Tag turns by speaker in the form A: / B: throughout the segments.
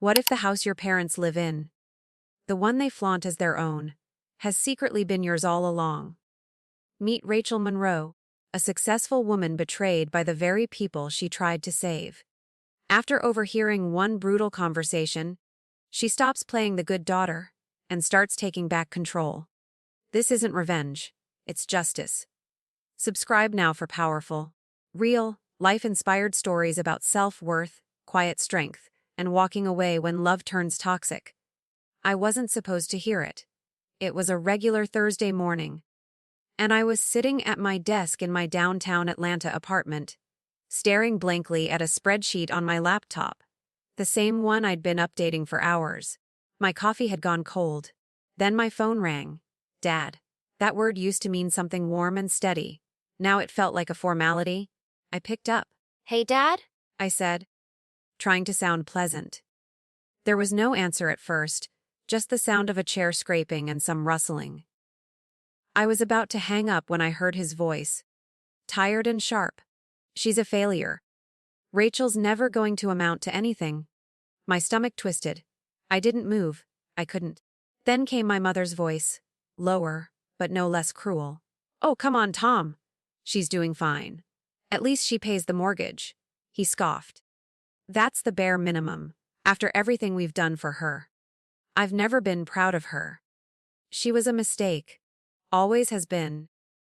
A: What if the house your parents live in, the one they flaunt as their own, has secretly been yours all along? Meet Rachel Monroe, a successful woman betrayed by the very people she tried to save. After overhearing one brutal conversation, she stops playing the good daughter and starts taking back control. This isn't revenge, it's justice. Subscribe now for powerful, real, life-inspired stories about self-worth, quiet strength, and walking away when love turns toxic. I wasn't supposed to hear it. It was a regular Thursday morning, and I was sitting at my desk in my downtown Atlanta apartment, staring blankly at a spreadsheet on my laptop, the same one I'd been updating for hours. My coffee had gone cold. Then my phone rang. Dad. That word used to mean something warm and steady. Now it felt like a formality. I picked up.
B: Hey, Dad?
A: I said, trying to sound pleasant. There was no answer at first, just the sound of a chair scraping and some rustling. I was about to hang up when I heard his voice, tired and sharp. She's a failure. Rachel's never going to amount to anything. My stomach twisted. I didn't move. I couldn't. Then came my mother's voice, lower, but no less cruel. Oh, come on, Tom. She's doing fine. At least she pays the mortgage. He scoffed. That's the bare minimum, after everything we've done for her. I've never been proud of her. She was a mistake. Always has been.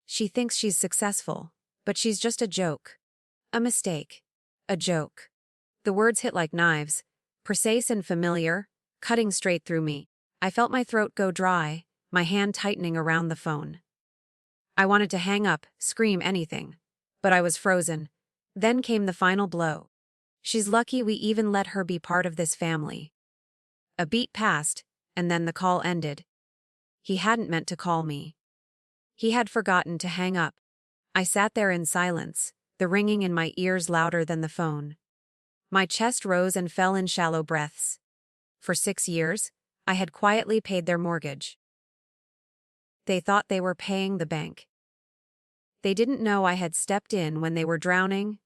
A: She thinks she's successful, but she's just a joke. A mistake. A joke. The words hit like knives, precise and familiar, cutting straight through me. I felt my throat go dry, my hand tightening around the phone. I wanted to hang up, scream anything, but I was frozen. Then came the final blow. She's lucky we even let her be part of this family. A beat passed, and then the call ended. He hadn't meant to call me. He had forgotten to hang up. I sat there in silence, the ringing in my ears louder than the phone. My chest rose and fell in shallow breaths. For 6 years, I had quietly paid their mortgage. They thought they were paying the bank. They didn't know I had stepped in when they were drowning,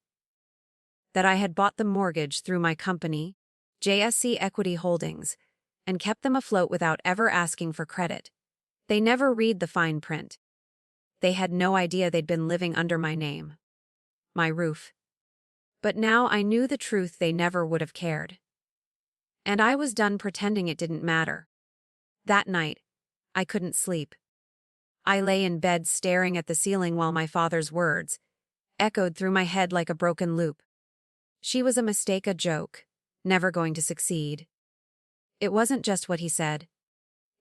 A: that I had bought the mortgage through my company, JSC Equity Holdings, and kept them afloat without ever asking for credit. They never read the fine print. They had no idea they'd been living under my name, my roof. But now I knew the truth. They never would have cared. And I was done pretending it didn't matter. That night, I couldn't sleep. I lay in bed staring at the ceiling while my father's words echoed through my head like a broken loop. She was a mistake, a joke, never going to succeed. It wasn't just what he said.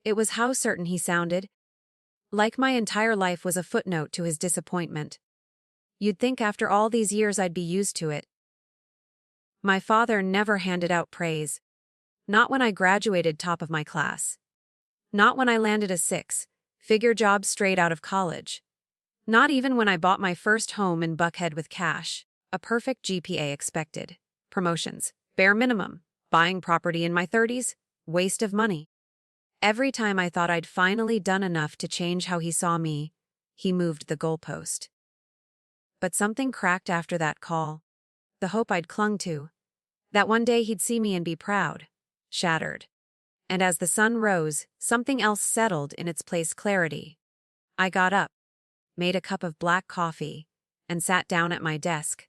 A: It was how certain he sounded, like my entire life was a footnote to his disappointment. You'd think after all these years I'd be used to it. My father never handed out praise. Not when I graduated top of my class. Not when I landed a 6-figure job straight out of college. Not even when I bought my first home in Buckhead with cash. A perfect GPA expected. Promotions. Bare minimum. Buying property in my 30s. Waste of money. Every time I thought I'd finally done enough to change how he saw me, he moved the goalpost. But something cracked after that call. The hope I'd clung to. That one day he'd see me and be proud. Shattered. And as the sun rose, something else settled in its place: clarity. I got up, made a cup of black coffee, and sat down at my desk.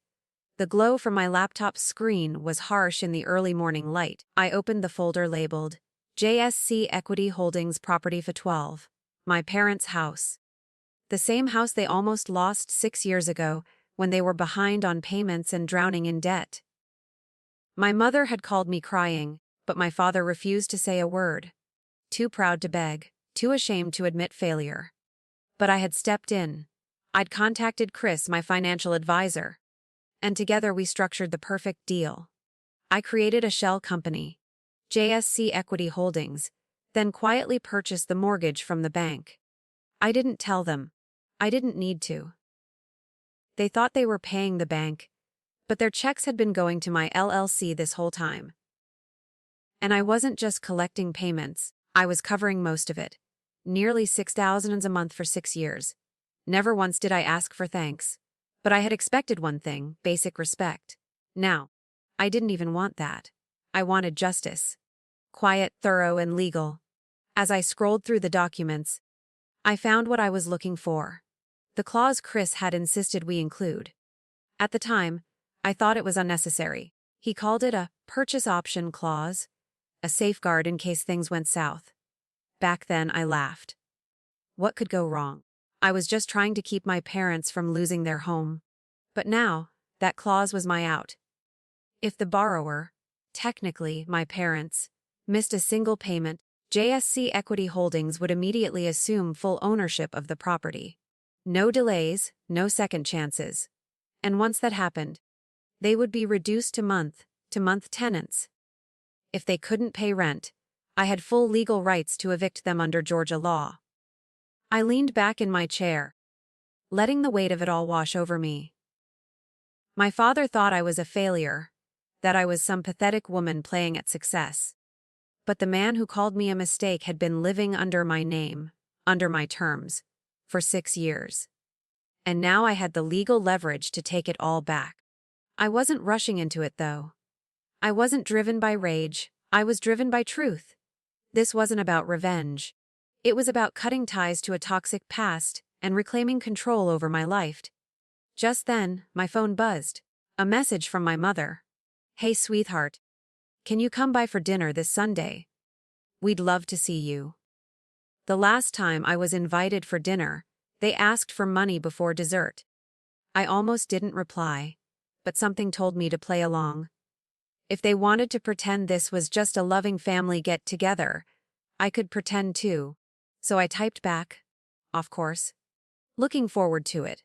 A: The glow from my laptop screen was harsh in the early morning light. I opened the folder labeled JSC Equity Holdings Property for 12. My parents' house. The same house they almost lost 6 years ago when they were behind on payments and drowning in debt. My mother had called me crying, but my father refused to say a word. Too proud to beg, too ashamed to admit failure. But I had stepped in. I'd contacted Chris, my financial advisor, and together we structured the perfect deal. I created a shell company, JSC Equity Holdings, then quietly purchased the mortgage from the bank. I didn't tell them. I didn't need to. They thought they were paying the bank, but their checks had been going to my LLC this whole time. And I wasn't just collecting payments, I was covering most of it. Nearly $6,000 a month for 6 years. Never once did I ask for thanks. But I had expected one thing: basic respect. Now, I didn't even want that. I wanted justice. quiet, thorough, and legal. As I scrolled through the documents, I found what I was looking for. The clause Chris had insisted we include. At the time, I thought it was unnecessary. He called it a purchase option clause, a safeguard in case things went south. Back then, I laughed. What could go wrong? I was just trying to keep my parents from losing their home. But now, that clause was my out. If the borrower, technically my parents, missed a single payment, JSC Equity Holdings would immediately assume full ownership of the property. No delays, no second chances. And once that happened, they would be reduced to month-to-month tenants. If they couldn't pay rent, I had full legal rights to evict them under Georgia law. I leaned back in my chair, letting the weight of it all wash over me. My father thought I was a failure, that I was some pathetic woman playing at success. But the man who called me a mistake had been living under my name, under my terms, for 6 years. And now I had the legal leverage to take it all back. I wasn't rushing into it, though. I wasn't driven by rage, I was driven by truth. This wasn't about revenge. It was about cutting ties to a toxic past and reclaiming control over my life. Just then, my phone buzzed. A message from my mother. "Hey, sweetheart. Can you come by for dinner this Sunday? We'd love to see you." The last time I was invited for dinner, they asked for money before dessert. I almost didn't reply, but something told me to play along. If they wanted to pretend this was just a loving family get-together, I could pretend too. So I typed back, of course. Looking forward to it.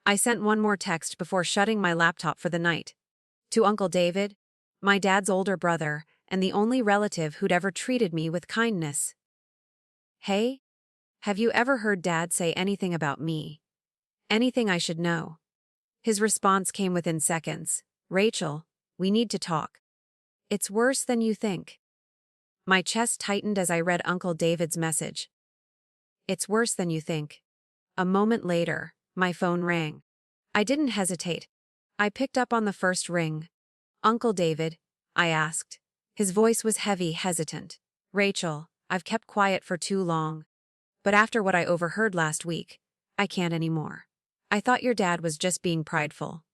A: I sent one more text before shutting my laptop for the night. To Uncle David, my dad's older brother, and the only relative who'd ever treated me with kindness. "Hey, have you ever heard Dad say anything about me? Anything I should know?" His response came within seconds. "Rachel, we need to talk. It's worse than you think." My chest tightened as I read Uncle David's message. "It's worse than you think." A moment later, my phone rang. I didn't hesitate. I picked up on the first ring. "Uncle David," I asked. His voice was heavy, hesitant. "Rachel, I've kept quiet for too long. But after what I overheard last week, I can't anymore. I thought your dad was just being prideful.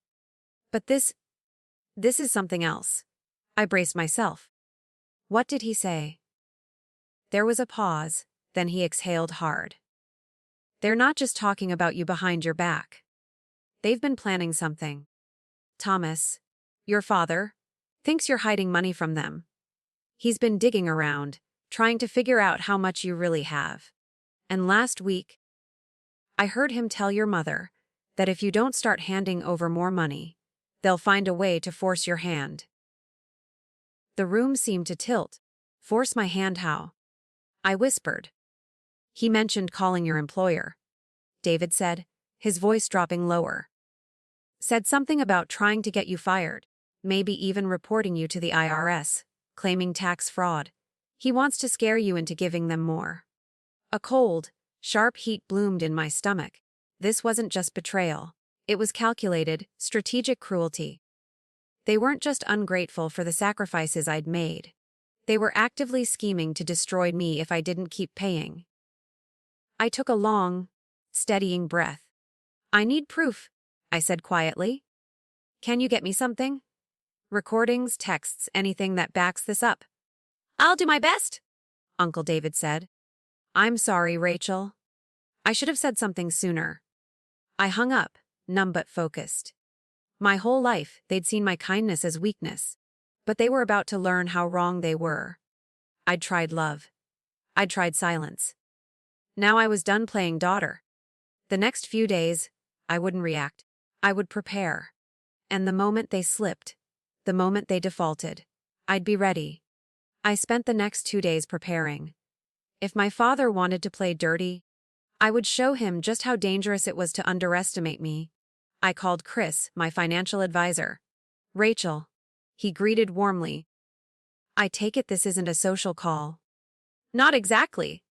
A: But this is something else." I braced myself. "What did he say?" There was a pause, then he exhaled hard. "They're not just talking about you behind your back. They've been planning something. Thomas, your father, thinks you're hiding money from them. He's been digging around, trying to figure out how much you really have. And last week, I heard him tell your mother that if you don't start handing over more money, they'll find a way to force your hand." The room seemed to tilt. "Force my hand how?" I whispered. "He mentioned calling your employer," David said, his voice dropping lower. "Said something about trying to get you fired, maybe even reporting you to the IRS, claiming tax fraud. He wants to scare you into giving them more." A cold, sharp heat bloomed in my stomach. This wasn't just betrayal. It was calculated, strategic cruelty. They weren't just ungrateful for the sacrifices I'd made. They were actively scheming to destroy me if I didn't keep paying. I took a long, steadying breath. "I need proof," I said quietly. "Can you get me something? Recordings, texts, anything that backs this up." "I'll do my best," Uncle David said. "I'm sorry, Rachel. I should have said something sooner." I hung up, numb but focused. My whole life, they'd seen my kindness as weakness, but they were about to learn how wrong they were. I'd tried love. I'd tried silence. Now I was done playing daughter. The next few days, I wouldn't react. I would prepare. And the moment they slipped, the moment they defaulted, I'd be ready. I spent the next 2 days preparing. If my father wanted to play dirty, I would show him just how dangerous it was to underestimate me. I called Chris, my financial advisor. "Rachel," he greeted warmly. "I take it this isn't a social call." "Not exactly,"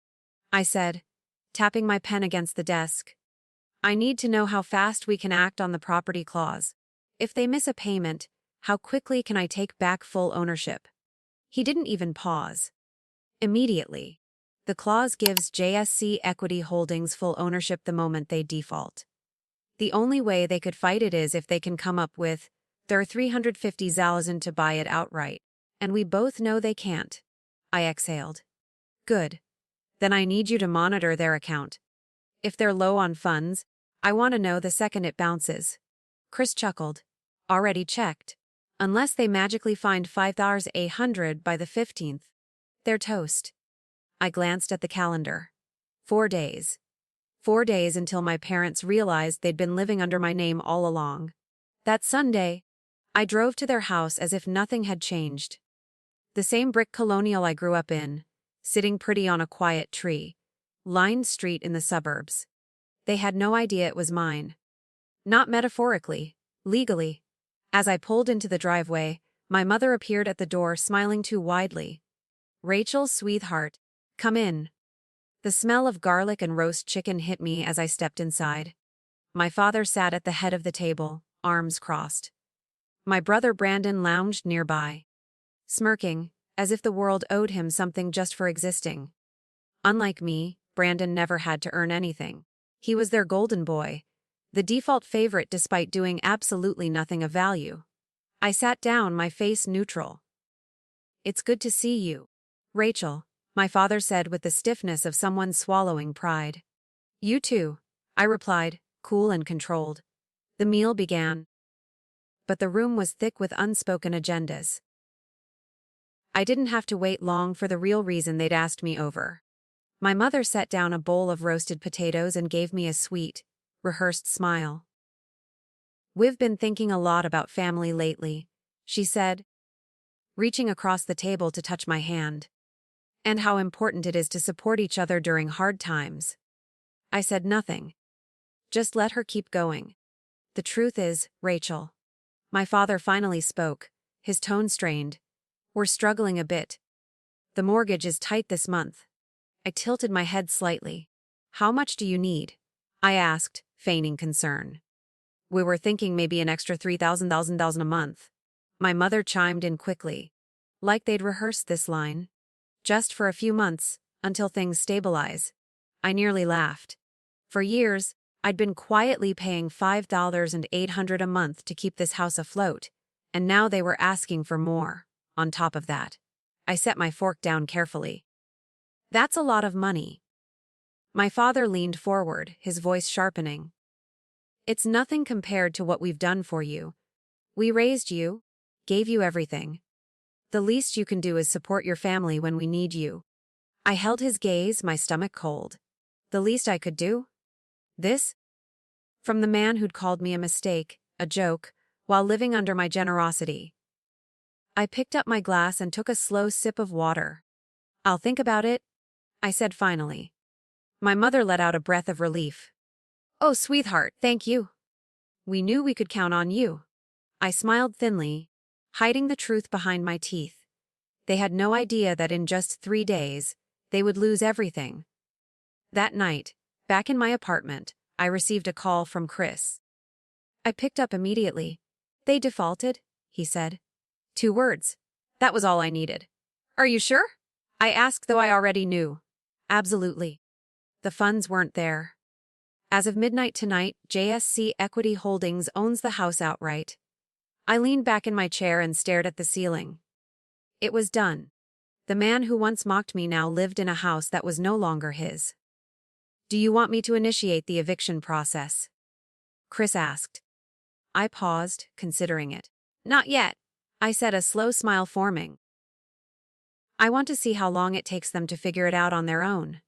A: I said, tapping my pen against the desk. "I need to know how fast we can act on the property clause. If they miss a payment, how quickly can I take back full ownership?" He didn't even pause. Immediately. The clause gives JSC Equity Holdings full ownership the moment they default. The only way they could fight it is if they can come up with their $350,000 to buy it outright. And we both know they can't. I exhaled. Good. Then I need you to monitor their account. If they're low on funds, I want to know the second it bounces. Chris chuckled. Already checked. Unless they magically find $5,800 by the 15th. They're toast. I glanced at the calendar. 4 days. 4 days until my parents realized they'd been living under my name all along. That Sunday, I drove to their house as if nothing had changed. The same brick colonial I grew up in, sitting pretty on a quiet tree, lined street in the suburbs. They had no idea it was mine. Not metaphorically, legally. As I pulled into the driveway, my mother appeared at the door smiling too widely. "Rachel, sweetheart, come in." The smell of garlic and roast chicken hit me as I stepped inside. My father sat at the head of the table, arms crossed. My brother Brandon lounged nearby, smirking, as if the world owed him something just for existing. Unlike me, Brandon never had to earn anything. He was their golden boy, the default favorite despite doing absolutely nothing of value. I sat down, my face neutral. "It's good to see you, Rachel," my father said with the stiffness of someone swallowing pride. "You too," I replied, cool and controlled. The meal began. But the room was thick with unspoken agendas. I didn't have to wait long for the real reason they'd asked me over. My mother set down a bowl of roasted potatoes and gave me a sweet, rehearsed smile. "We've been thinking a lot about family lately," she said, reaching across the table to touch my hand. "And how important it is to support each other during hard times." I said nothing. Just let her keep going. "The truth is, Rachel." My father finally spoke, his tone strained. "We're struggling a bit. The mortgage is tight this month." I tilted my head slightly. "How much do you need?" I asked, feigning concern. "We were thinking maybe an extra $3,000 a month." My mother chimed in quickly, like they'd rehearsed this line. "Just for a few months, until things stabilize." I nearly laughed. For years, I'd been quietly paying $5,800 a month to keep this house afloat, and now they were asking for more, on top of that. I set my fork down carefully. "That's a lot of money." My father leaned forward, his voice sharpening. "It's nothing compared to what we've done for you. We raised you, gave you everything. The least you can do is support your family when we need you." I held his gaze, my stomach cold. The least I could do? This? From the man who'd called me a mistake, a joke, while living under my generosity. I picked up my glass and took a slow sip of water. "I'll think about it," I said finally. My mother let out a breath of relief. "Oh, sweetheart, thank you. We knew we could count on you." I smiled thinly, hiding the truth behind my teeth. They had no idea that in just 3 days, they would lose everything. That night, back in my apartment, I received a call from Chris. I picked up immediately. "They defaulted," he said. 2 words. That was all I needed. "Are you sure?" I asked, though I already knew. "Absolutely. The funds weren't there. As of midnight tonight, JSC Equity Holdings owns the house outright." I leaned back in my chair and stared at the ceiling. It was done. The man who once mocked me now lived in a house that was no longer his. "Do you want me to initiate the eviction process?" Chris asked. I paused, considering it. "Not yet," I said, a slow smile forming. "I want to see how long it takes them to figure it out on their own."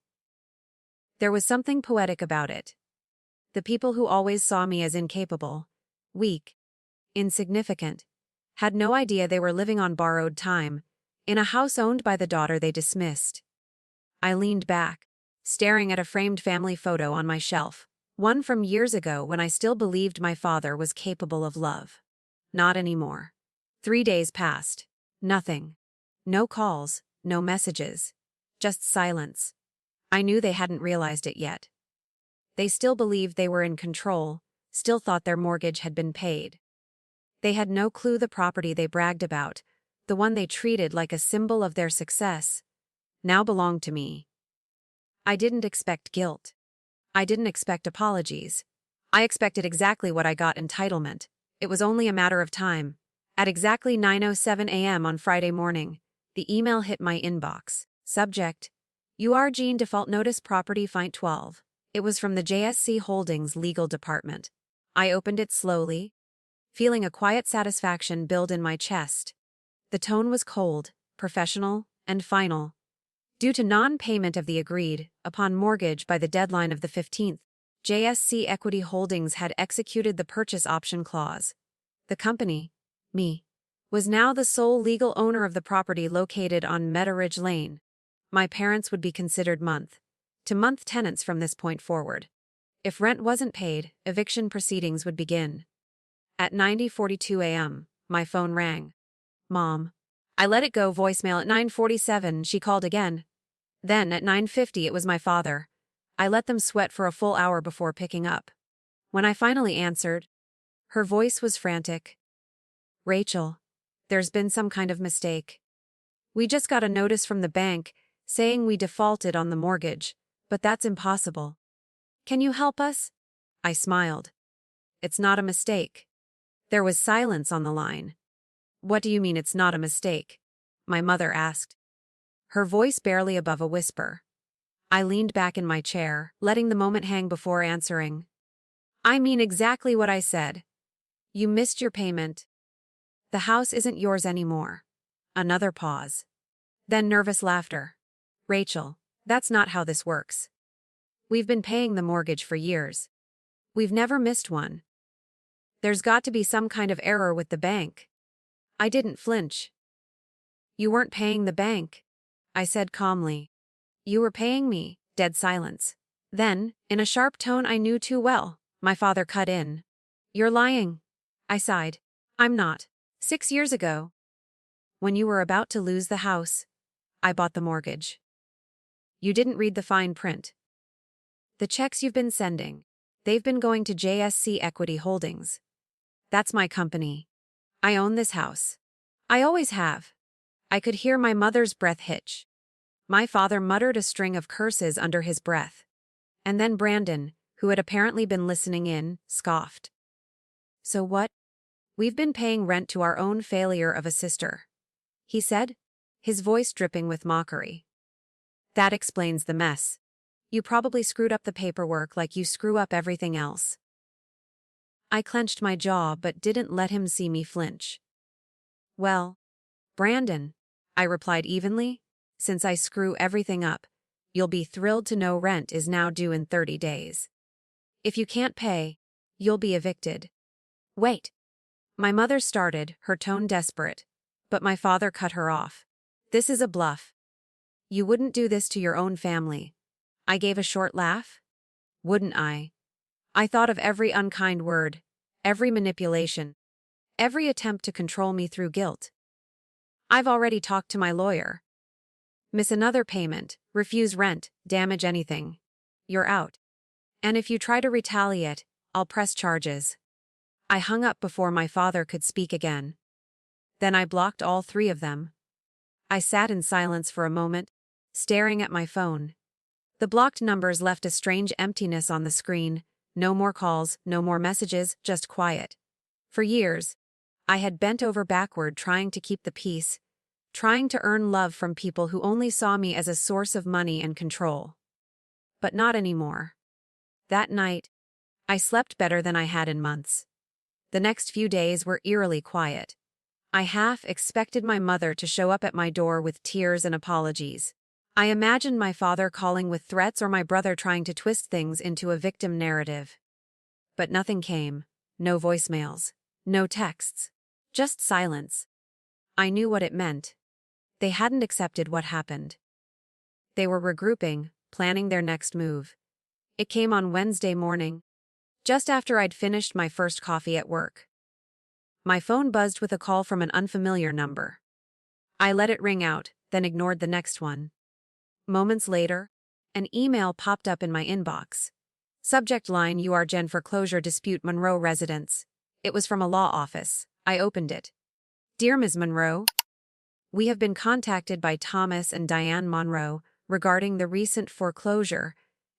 A: There was something poetic about it. The people who always saw me as incapable, weak, insignificant, had no idea they were living on borrowed time, in a house owned by the daughter they dismissed. I leaned back, staring at a framed family photo on my shelf, one from years ago when I still believed my father was capable of love. Not anymore. 3 days passed. Nothing. No calls, no messages. Just silence. I knew they hadn't realized it yet. They still believed they were in control, still thought their mortgage had been paid. They had no clue the property they bragged about, the one they treated like a symbol of their success, now belonged to me. I didn't expect guilt. I didn't expect apologies. I expected exactly what I got: entitlement. It was only a matter of time. At exactly 9:07 a.m. on Friday morning, the email hit my inbox. Subject: UR Gene Default Notice Property Fint 12. It was from the JSC Holdings legal department. I opened it slowly, feeling a quiet satisfaction build in my chest. The tone was cold, professional, and final. Due to non-payment of the agreed upon mortgage by the deadline of the 15th, JSC Equity Holdings had executed the purchase option clause. The company, me, was now the sole legal owner of the property located on Meadow Ridge Lane. My parents would be considered month-to-month tenants from this point forward. If rent wasn't paid, eviction proceedings would begin. At 9:42 a.m., my phone rang. Mom. I let it go voicemail. At 9:47, she called again. Then, at 9:50, it was my father. I let them sweat for a full hour before picking up. When I finally answered, her voice was frantic. Rachel, there's been some kind of mistake. We just got a notice from the bank saying we defaulted on the mortgage, but that's impossible. Can you help us? I smiled. It's not a mistake. There was silence on the line. What do you mean it's not a mistake? My mother asked, her voice barely above a whisper. I leaned back in my chair, letting the moment hang before answering. I mean exactly what I said. You missed your payment. The house isn't yours anymore. Another pause. Then nervous laughter. Rachel, that's not how this works. We've been paying the mortgage for years. We've never missed one. There's got to be some kind of error with the bank. I didn't flinch. You weren't paying the bank, I said calmly. You were paying me. Dead silence. Then, in a sharp tone I knew too well, my father cut in. You're lying. I sighed. I'm not. 6 years ago, when you were about to lose the house, I bought the mortgage. You didn't read the fine print. The checks you've been sending, they've been going to JSC Equity Holdings. That's my company. I own this house. I always have. I could hear my mother's breath hitch. My father muttered a string of curses under his breath. And then Brandon, who had apparently been listening in, scoffed. So what? We've been paying rent to our own failure of a sister, he said, his voice dripping with mockery. That explains the mess. You probably screwed up the paperwork like you screw up everything else. I clenched my jaw but didn't let him see me flinch. Well, Brandon, I replied evenly, since I screw everything up, you'll be thrilled to know rent is now due in 30 days. If you can't pay, you'll be evicted. Wait. My mother started, her tone desperate, but my father cut her off. This is a bluff. You wouldn't do this to your own family. I gave a short laugh. Wouldn't I? I thought of every unkind word, every manipulation, every attempt to control me through guilt. I've already talked to my lawyer. Miss another payment, refuse rent, damage anything. You're out. And if you try to retaliate, I'll press charges. I hung up before my father could speak again. Then I blocked all 3 of them. I sat in silence for a moment, staring at my phone. The blocked numbers left a strange emptiness on the screen. No more calls, no more messages, just quiet. For years, I had bent over backward trying to keep the peace, trying to earn love from people who only saw me as a source of money and control. But not anymore. That night, I slept better than I had in months. The next few days were eerily quiet. I half expected my mother to show up at my door with tears and apologies. I imagined my father calling with threats or my brother trying to twist things into a victim narrative. But nothing came. No voicemails. No texts. Just silence. I knew what it meant. They hadn't accepted what happened. They were regrouping, planning their next move. It came on Wednesday morning, just after I'd finished my first coffee at work. My phone buzzed with a call from an unfamiliar number. I let it ring out, then ignored the next one. Moments later, an email popped up in my inbox. Subject line: UR Gen foreclosure dispute, Monroe residence. It was from a law office. I opened it. Dear Ms. Monroe, We have been contacted by Thomas and Diane Monroe regarding the recent foreclosure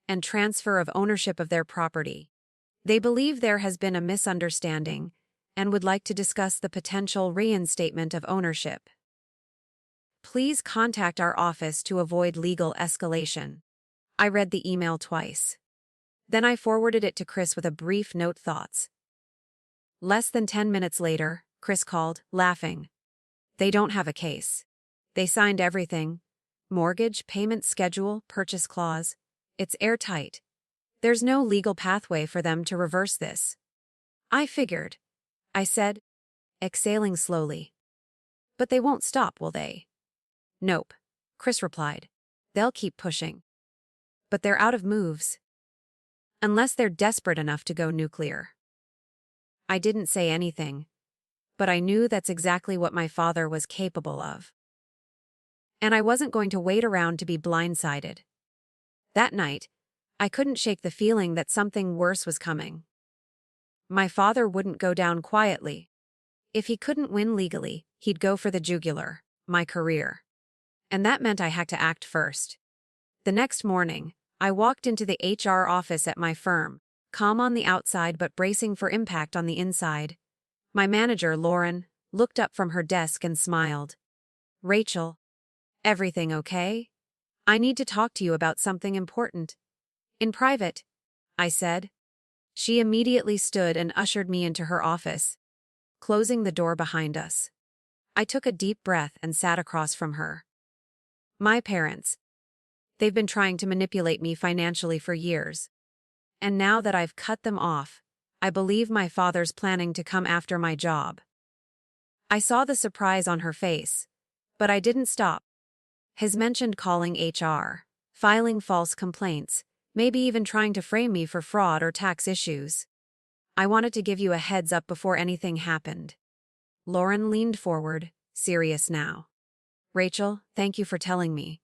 A: and transfer of ownership of their property. They believe there has been a misunderstanding and would like to discuss the potential reinstatement of ownership. Please contact our office to avoid legal escalation. I read the email twice. Then I forwarded it to Chris with a brief note thoughts. Less than 10 minutes later, Chris called, laughing. They don't have a case. They signed everything. Mortgage, payment schedule, purchase clause. It's airtight. There's no legal pathway for them to reverse this. I figured, I said, exhaling slowly. But they won't stop, will they? Nope, Chris replied. They'll keep pushing. But they're out of moves. Unless they're desperate enough to go nuclear. I didn't say anything, but I knew that's exactly what my father was capable of. And I wasn't going to wait around to be blindsided. That night, I couldn't shake the feeling that something worse was coming. My father wouldn't go down quietly. If he couldn't win legally, he'd go for the jugular, my career. And that meant I had to act first. The next morning, I walked into the HR office at my firm, calm on the outside but bracing for impact on the inside. My manager, Lauren, looked up from her desk and smiled. Rachel, everything okay? I need to talk to you about something important. In private, I said. She immediately stood and ushered me into her office, closing the door behind us. I took a deep breath and sat across from her. My parents. They've been trying to manipulate me financially for years. And now that I've cut them off, I believe my father's planning to come after my job. I saw the surprise on her face, but I didn't stop. His mentioned calling HR, filing false complaints, maybe even trying to frame me for fraud or tax issues. I wanted to give you a heads up before anything happened. Lauren leaned forward, serious now. Rachel, thank you for telling me.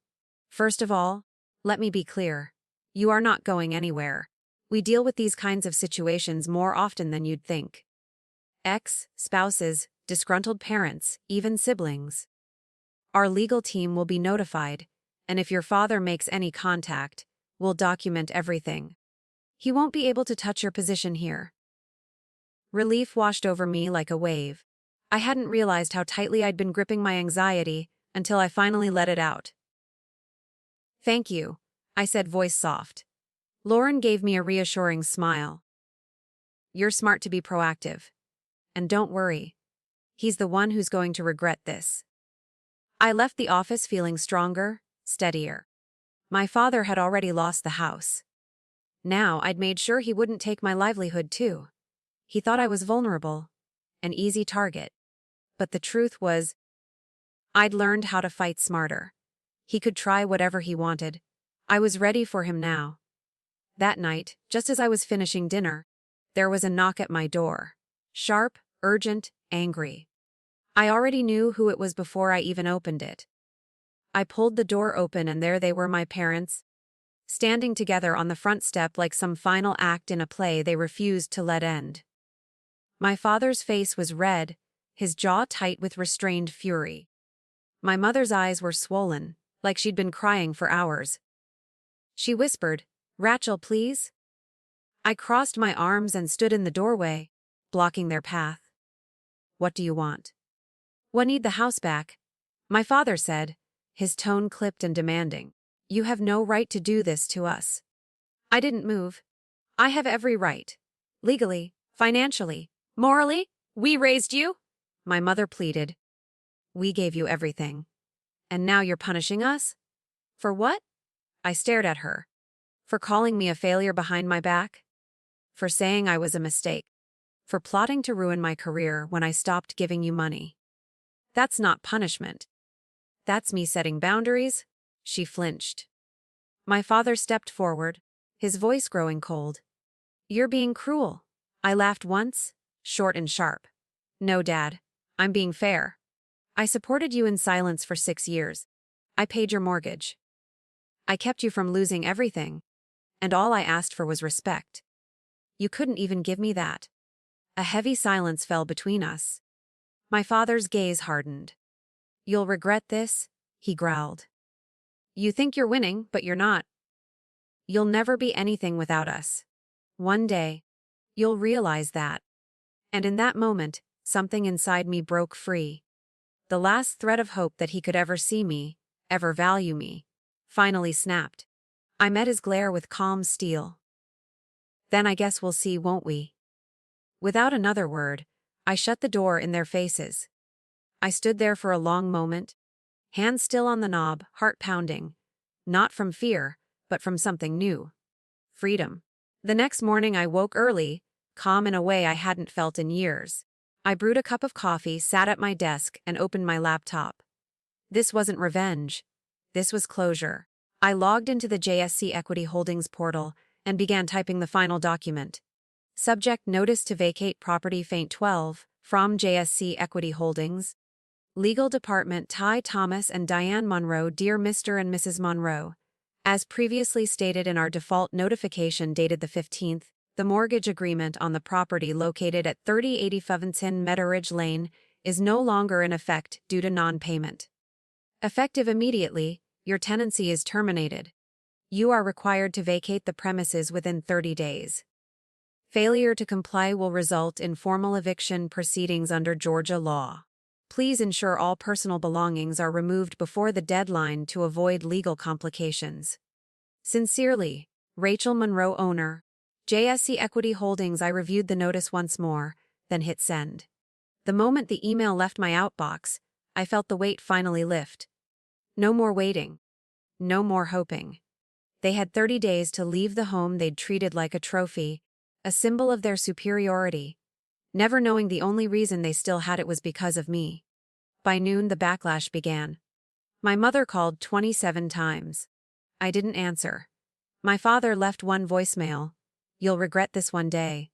A: First of all, let me be clear. You are not going anywhere. We deal with these kinds of situations more often than you'd think. Spouses, disgruntled parents, even siblings. Our legal team will be notified, and if your father makes any contact, we'll document everything. He won't be able to touch your position here. Relief washed over me like a wave. I hadn't realized how tightly I'd been gripping my anxiety until I finally let it out. Thank you, I said, voice soft. Lauren gave me a reassuring smile. You're smart to be proactive. And don't worry. He's the one who's going to regret this. I left the office feeling stronger, steadier. My father had already lost the house. Now I'd made sure he wouldn't take my livelihood too. He thought I was vulnerable, an easy target. But the truth was, I'd learned how to fight smarter. He could try whatever he wanted. I was ready for him now. That night, just as I was finishing dinner, there was a knock at my door. Sharp, urgent, angry. I already knew who it was before I even opened it. I pulled the door open and there they were, my parents, standing together on the front step like some final act in a play they refused to let end. My father's face was red, his jaw tight with restrained fury. My mother's eyes were swollen, like she'd been crying for hours. She whispered, Rachel, please? I crossed my arms and stood in the doorway, blocking their path. What do you want? We need the house back, my father said, his tone clipped and demanding. You have no right to do this to us. I didn't move. I have every right. Legally, financially, morally, we raised you, my mother pleaded. We gave you everything. And now you're punishing us? For what? I stared at her. For calling me a failure behind my back? For saying I was a mistake? For plotting to ruin my career when I stopped giving you money? That's not punishment. That's me setting boundaries. She flinched. My father stepped forward, his voice growing cold. You're being cruel. I laughed once, short and sharp. No, Dad. I'm being fair. I supported you in silence for 6 years. I paid your mortgage. I kept you from losing everything. And all I asked for was respect. You couldn't even give me that. A heavy silence fell between us. My father's gaze hardened. "You'll regret this," he growled. "You think you're winning, but you're not. You'll never be anything without us. One day, you'll realize that." And in that moment, something inside me broke free. The last thread of hope that he could ever see me, ever value me, finally snapped. I met his glare with calm steel. "Then I guess we'll see, won't we?" Without another word, I shut the door in their faces. I stood there for a long moment, hands still on the knob, heart pounding, not from fear, but from something new. Freedom. The next morning I woke early, calm in a way I hadn't felt in years. I brewed a cup of coffee, sat at my desk, and opened my laptop. This wasn't revenge. This was closure. I logged into the JSC Equity Holdings portal and began typing the final document. Subject: Notice to vacate property Faint 12, from JSC Equity Holdings. Legal Department: Ty Thomas and Diane Monroe. Dear Mr. and Mrs. Monroe, as previously stated in our default notification dated the 15th, the mortgage agreement on the property located at 3080 Foventon Meadoridge Lane is no longer in effect due to non-payment. Effective immediately, your tenancy is terminated. You are required to vacate the premises within 30 days. Failure to comply will result in formal eviction proceedings under Georgia law. Please ensure all personal belongings are removed before the deadline to avoid legal complications. Sincerely, Rachel Monroe, owner, JSC Equity Holdings. I reviewed the notice once more, then hit send. The moment the email left my outbox, I felt the weight finally lift. No more waiting. No more hoping. They had 30 days to leave the home they'd treated like a trophy, a symbol of their superiority, never knowing the only reason they still had it was because of me. By noon, the backlash began. My mother called 27 times. I didn't answer. My father left one voicemail. "You'll regret this one day.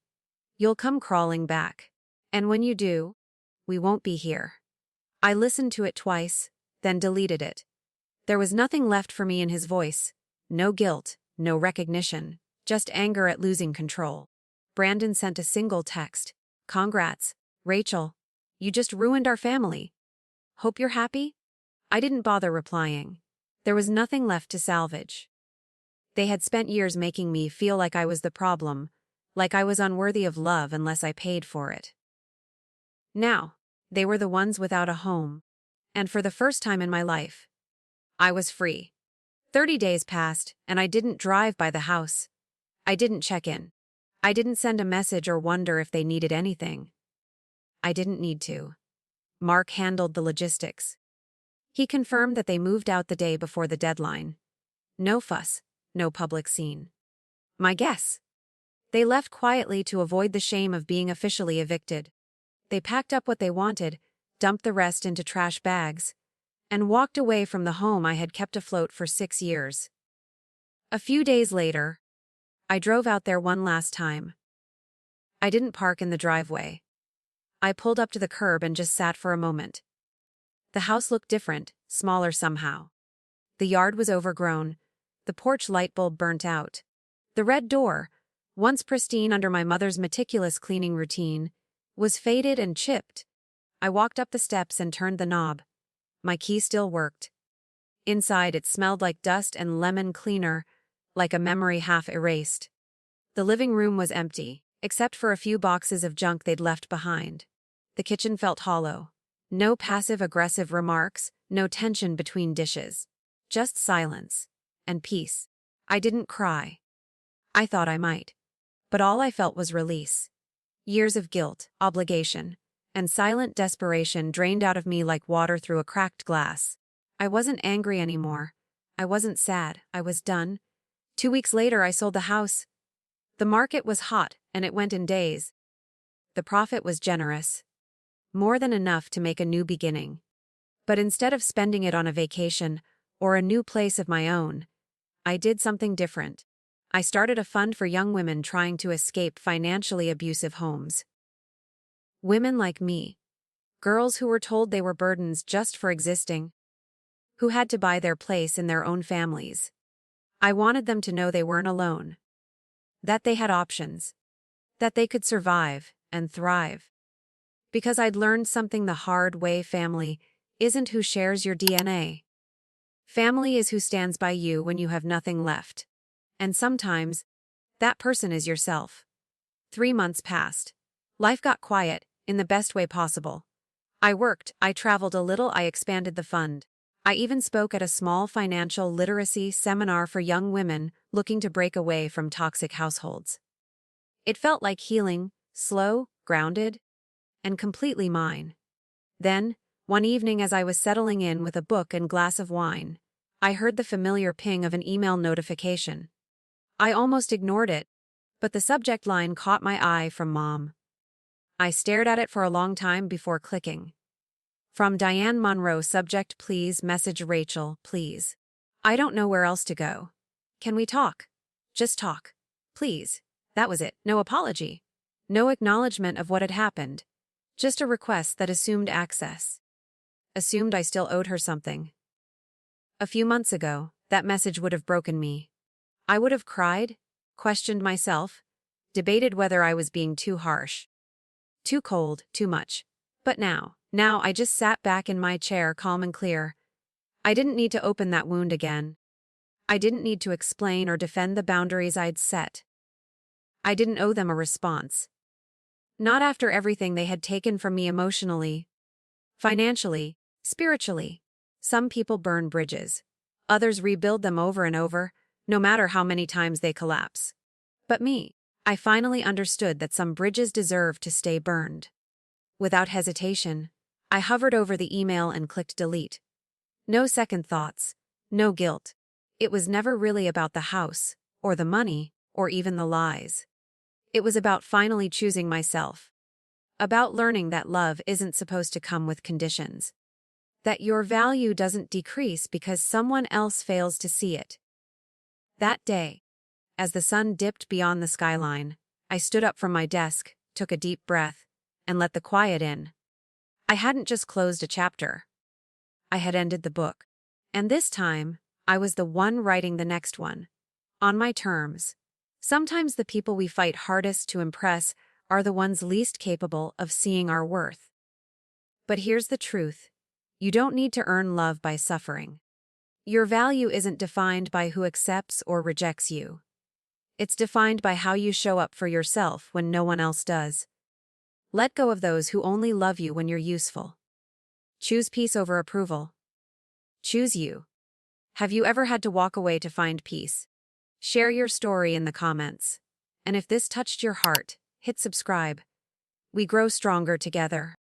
A: You'll come crawling back. And when you do, we won't be here." I listened to it twice, then deleted it. There was nothing left for me in his voice. No guilt, no recognition, just anger at losing control. Brandon sent a single text. "Congrats, Rachel. You just ruined our family. Hope you're happy?" I didn't bother replying. There was nothing left to salvage. They had spent years making me feel like I was the problem, like I was unworthy of love unless I paid for it. Now, they were the ones without a home. And for the first time in my life, I was free. 30 days passed, and I didn't drive by the house. I didn't check in. I didn't send a message or wonder if they needed anything. I didn't need to. Mark handled the logistics. He confirmed that they moved out the day before the deadline. No fuss, no public scene. My guess? They left quietly to avoid the shame of being officially evicted. They packed up what they wanted, dumped the rest into trash bags, and walked away from the home I had kept afloat for 6 years. A few days later, I drove out there one last time. I didn't park in the driveway. I pulled up to the curb and just sat for a moment. The house looked different, smaller somehow. The yard was overgrown, the porch light bulb burnt out. The red door, once pristine under my mother's meticulous cleaning routine, was faded and chipped. I walked up the steps and turned the knob. My key still worked. Inside, it smelled like dust and lemon cleaner, like a memory half erased. The living room was empty, except for a few boxes of junk they'd left behind. The kitchen felt hollow. No passive-aggressive remarks, no tension between dishes. Just silence. And peace. I didn't cry. I thought I might. But all I felt was release. Years of guilt, obligation, and silent desperation drained out of me like water through a cracked glass. I wasn't angry anymore. I wasn't sad. I was done. 2 weeks later, I sold the house. The market was hot, and it went in days. The profit was generous. More than enough to make a new beginning. But instead of spending it on a vacation or a new place of my own, I did something different. I started a fund for young women trying to escape financially abusive homes. Women like me. Girls who were told they were burdens just for existing. Who had to buy their place in their own families. I wanted them to know they weren't alone. That they had options. That they could survive and thrive. Because I'd learned something the hard way: family isn't who shares your DNA. Family is who stands by you when you have nothing left. And sometimes, that person is yourself. 3 months passed. Life got quiet, in the best way possible. I worked, I traveled a little, I expanded the fund. I even spoke at a small financial literacy seminar for young women looking to break away from toxic households. It felt like healing, slow, grounded, and completely mine. Then, one evening as I was settling in with a book and glass of wine, I heard the familiar ping of an email notification. I almost ignored it, but the subject line caught my eye from Mom. I stared at it for a long time before clicking. From Diane Monroe, subject please, message Rachel, please. I don't know where else to go. Can we talk? Just talk. Please. That was it. No apology. No acknowledgement of what had happened. Just a request that assumed access. Assumed I still owed her something. A few months ago, that message would have broken me. I would have cried, questioned myself, debated whether I was being too harsh. Too cold, too much. But now I just sat back in my chair calm and clear. I didn't need to open that wound again. I didn't need to explain or defend the boundaries I'd set. I didn't owe them a response. Not after everything they had taken from me emotionally, financially, spiritually. Some people burn bridges. Others rebuild them over and over, no matter how many times they collapse. But me, I finally understood that some bridges deserve to stay burned. Without hesitation, I hovered over the email and clicked delete. No second thoughts, no guilt. It was never really about the house, or the money, or even the lies. It was about finally choosing myself. About learning that love isn't supposed to come with conditions. That your value doesn't decrease because someone else fails to see it. That day, as the sun dipped beyond the skyline, I stood up from my desk, took a deep breath, and let the quiet in. I hadn't just closed a chapter. I had ended the book. And this time, I was the one writing the next one. On my terms. Sometimes the people we fight hardest to impress are the ones least capable of seeing our worth. But here's the truth. You don't need to earn love by suffering. Your value isn't defined by who accepts or rejects you. It's defined by how you show up for yourself when no one else does. Let go of those who only love you when you're useful. Choose peace over approval. Choose you. Have you ever had to walk away to find peace? Share your story in the comments. And if this touched your heart, hit subscribe. We grow stronger together.